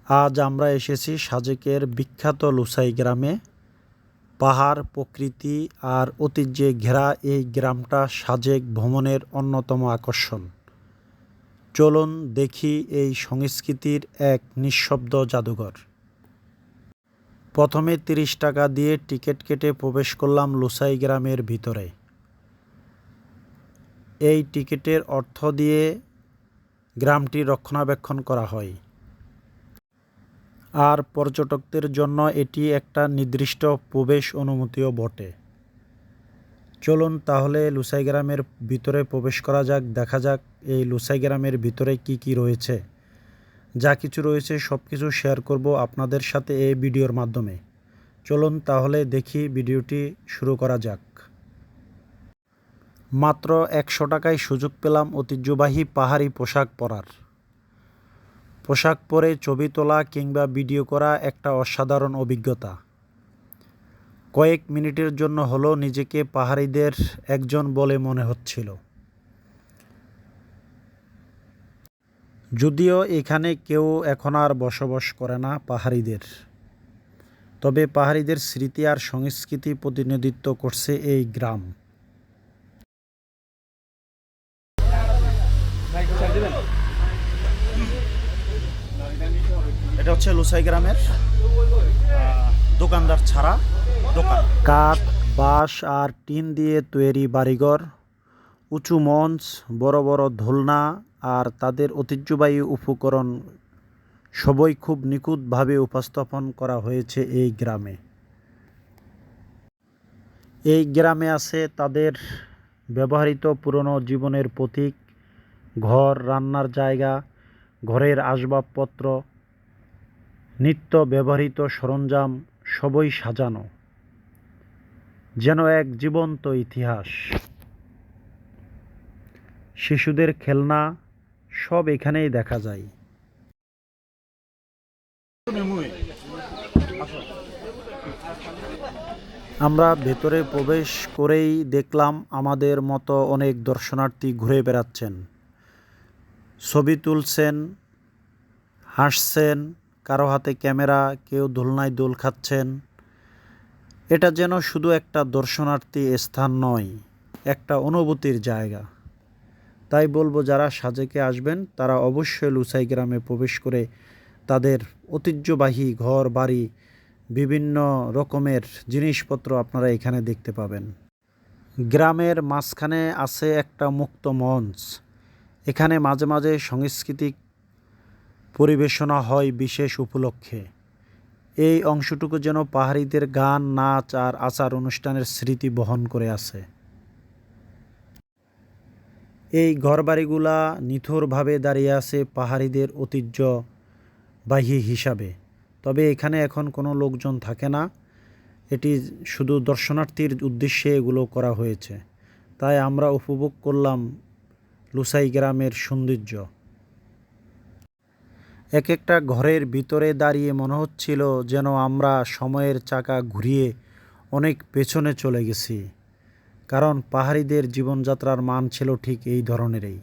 আজ আমরা এসেছি সাজেকের বিখ্যাত লুসাই গ্রামে। পাহাড়, প্রকৃতি আর ঐতিহ্যে ঘেরা এই গ্রামটা সাজেক ভ্রমণের অন্যতম আকর্ষণ। চলুন দেখি এই সংস্কৃতির এক নিঃশব্দ জাদুঘর। প্রথমে ৩০ টাকা দিয়ে টিকিট কেটে প্রবেশ করলাম লুসাই গ্রামের ভিতরে। এই টিকিটের অর্থ দিয়ে গ্রামটি রক্ষণাবেক্ষণ করা হয়, আর পর্যটকদের জন্য এটি একটা নির্দিষ্ট প্রবেশ অনুমতিও বটে। চলুন তাহলে লুসাই গ্রামের ভিতরে প্রবেশ করা যাক, দেখা যাক এই লুসাই গ্রামের ভিতরে কি কি রয়েছে। যা কিছু রয়েছে সব কিছু শেয়ার করব আপনাদের সাথে এই ভিডিওর মাধ্যমে। চলুন তাহলে দেখি, ভিডিওটি শুরু করা যাক। মাত্র ১০০ টাকায় সুযোগ পেলাম ঐতিহ্যবাহী পাহাড়ি পোশাক পরার। পোশাক পরে ছবি তোলা কিংবা ভিডিও করা একটা অসাধারণ অভিজ্ঞতা। কয়েক মিনিটের জন্য হলো নিজেকে পাহাড়িদের একজন বলে মনে হচ্ছিল। যদিও এখানে কেউ এখন আর বসবাস করে না পাহাড়িদের, তবে পাহাড়িদের স্মৃতি আর সংস্কৃতি প্রতিনিধিত্ব করছে এই গ্রাম। এটা হচ্ছে লুসাই গ্রামের দোকানদার ছাড়া দোকান। কাঠ, বাঁশ আর টিন দিয়ে তৈরি বাড়িঘর, উঁচু মঞ্চ, বড় বড় দোলনা আর তাদের ঐতিহ্যবাহী উপকরণ সবই খুব নিখুঁতভাবে উপস্থাপন করা হয়েছে এই গ্রামে। এই গ্রামে আছে তাদের ব্যবহৃত পুরনো জীবনের প্রতীক, ঘর, রান্নার জায়গা, ঘরের আসবাবপত্র, নিত্য ব্যবহৃত সরঞ্জাম সবই সাজানো যেন এক জীবন্ত ইতিহাস। শিশুদের খেলনা সব এখানেই দেখা যায়। আমরা ভেতরে প্রবেশ করেই দেখলাম আমাদের মতো অনেক দর্শনার্থী ঘুরে বেড়াচ্ছেন, ছবি তুলছেন, হাসছেন, কারো হাতে ক্যামেরা, কেউ দোলনায় দোল খাচ্ছেন। এটা যেন শুধু একটা দর্শনার্থী স্থান নয়, একটা অনুভূতির জায়গা। তাই বলবো, যারা সাজেকে আসবেন তারা অবশ্যই লুসাই গ্রামে প্রবেশ করে তাদের ঐতিহ্যবাহী ঘর বাড়ি, বিভিন্ন রকমের জিনিসপত্র আপনারা এখানে দেখতে পাবেন। গ্রামের মাঝখানে আছে একটা মুক্ত মঞ্চ। এখানে মাঝে মাঝে সাংস্কৃতিক পরিবেশনা হয় বিশেষ উপলক্ষে। এই অংশটুকু যেন পাহাড়িদের গান, নাচ আর আচার অনুষ্ঠানের স্মৃতি বহন করে আছে। এই ঘরবাড়িগুলা নিথরভাবে দাঁড়িয়ে আছে পাহাড়িদের ঐতিহ্যবাহী হিসাবে। তবে এখানে এখন কোনো লোকজন থাকে না, এটি শুধু দর্শনার্থীর উদ্দেশ্যে এগুলো করা হয়েছে। তাই আমরা উপভোগ করলাম লুসাই গ্রামের সৌন্দর্য। এক একটা ঘরের ভিতরে দাঁড়িয়ে মনে হচ্ছিল যেন আমরা সময়ের চাকা ঘুরিয়ে অনেক পেছনে চলে গেছি, কারণ পাহাড়িদের জীবনযাত্রার মান ছিল ঠিক এই ধরনেরই।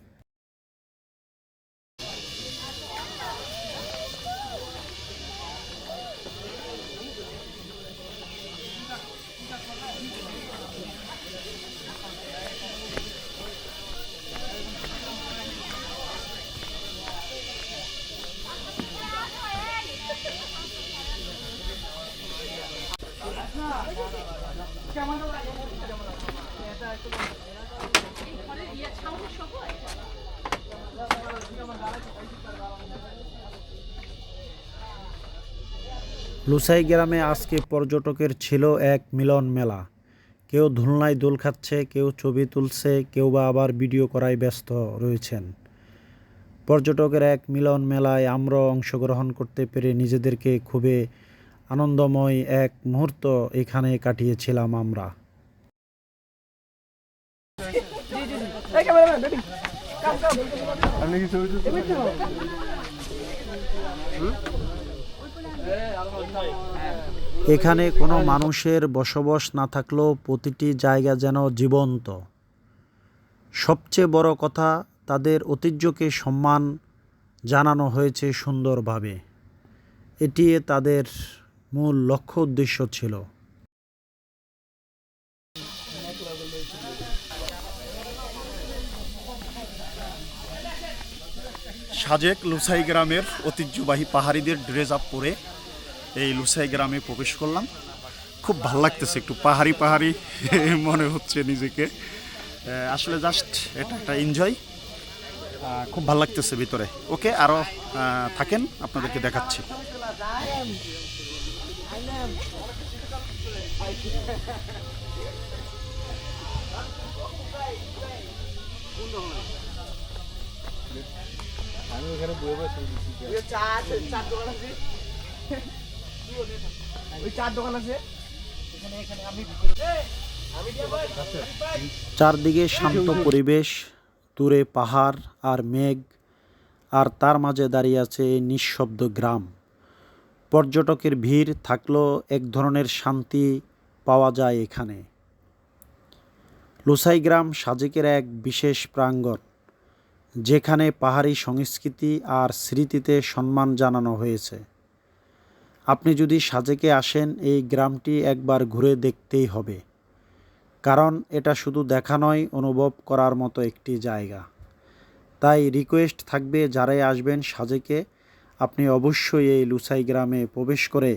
লুসাই গ্রামে আজকে পর্যটকের ছিল এক মিলন মেলা। কেউ দোলনায় দোল খাচ্ছে, কেউ ছবি তুলছে, কেউ বা আবার ভিডিও করায় ব্যস্ত রয়েছেন। পর্যটকের এক মিলন মেলায় আমরা অংশগ্রহণ করতে পেরে নিজেদেরকে খুবই আনন্দময় এক মুহূর্ত এখানে কাটিয়েছিলাম আমরা। এখানে কোনো মানুষের বসবাস না থাকলেও প্রতিটি জায়গা যেন জীবন্ত। সবচেয়ে বড় কথা, তাদের ঐতিহ্যকে সম্মান জানানো হয়েছে সুন্দরভাবে। এটি তাদের মূল লক্ষ্য উদ্দেশ্য ছিল। সাজেক লুসাই গ্রামের ঐতিহ্যবাহী পাহাড়িদের ড্রেস আপ পরে এই লুসাই গ্রামে প্রবেশ করলাম। খুব ভালো লাগতেছে, একটু পাহাড়ি পাহাড়ি মনে হচ্ছে নিজেকে। আসলে জাস্ট এটা একটা এনজয়, খুব ভালো লাগতেছে ভিতরে। ওকে, আরও থাকেন, আপনাদেরকে দেখাচ্ছি। আমি ওখানে বয়ে বসে চার দোকান আছে। চারদিকে শান্ত পরিবেশ, দূরে পাহাড় আর মেঘ, আর তার মাঝে দাঁড়িয়ে আছে এই নিঃশব্দ গ্রাম। পর্যটকের ভিড় থাকলেও এক ধরনের শান্তি পাওয়া যায় এখানে। লুসাই গ্রাম সাজেকের এক বিশেষ প্রাঙ্গণ, যেখানে পাহাড়ি সংস্কৃতি আর স্মৃতিতে সম্মান জানানো হয়েছে। আপনি যদি সাজেকে আসেন, এই গ্রামটি একবার ঘুরে দেখতেই হবে, কারণ এটা শুধু দেখা নয়, অনুভব করার মতো একটি জায়গা। তাই রিকোয়েস্ট থাকবে, যারাই আসবেন সাজেকে, আপনি অবশ্যই এই লুসাই গ্রামে প্রবেশ করে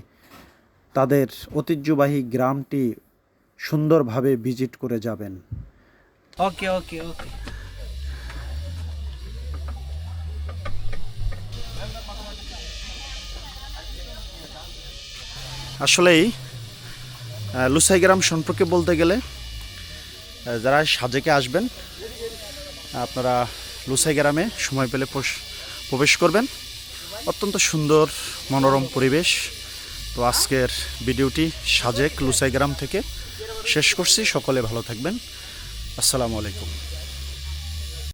তাদের ঐতিহ্যবাহী গ্রামটি সুন্দরভাবে ভিজিট করে যাবেন। ওকে ওকে ওকে। আসলেই লুসাই গ্রাম সম্পর্কে বলতে গেলে, যারা সাজেকে আসবেন আপনারা লুসাই গ্রামে সময় পেলে প্রবেশ করবেন। অত্যন্ত সুন্দর মনোরম পরিবেশ। তো আজকের ভিডিওটি সাজেক লুসাই গ্রাম থেকে শেষ করছি। সকলে ভালো থাকবেন। আসসালামু আলাইকুম।